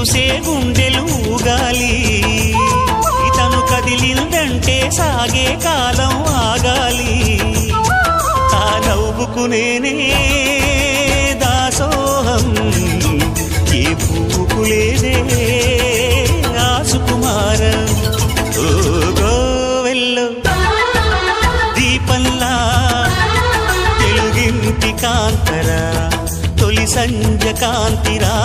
చూసే గుండెలు ఊగాలి. ఇతను కదిలిందంటే సాగే కాలం ఆగాలి. ఆ నవ్వుకు నేనే దాసోహం, ఏ పువ్వుకు లేదే ఆ సుకుమారం. ఓ గోవెల్లో దీపంలా తెలుగింటి కాంతరా, తొలి సంజ కాంతిరా.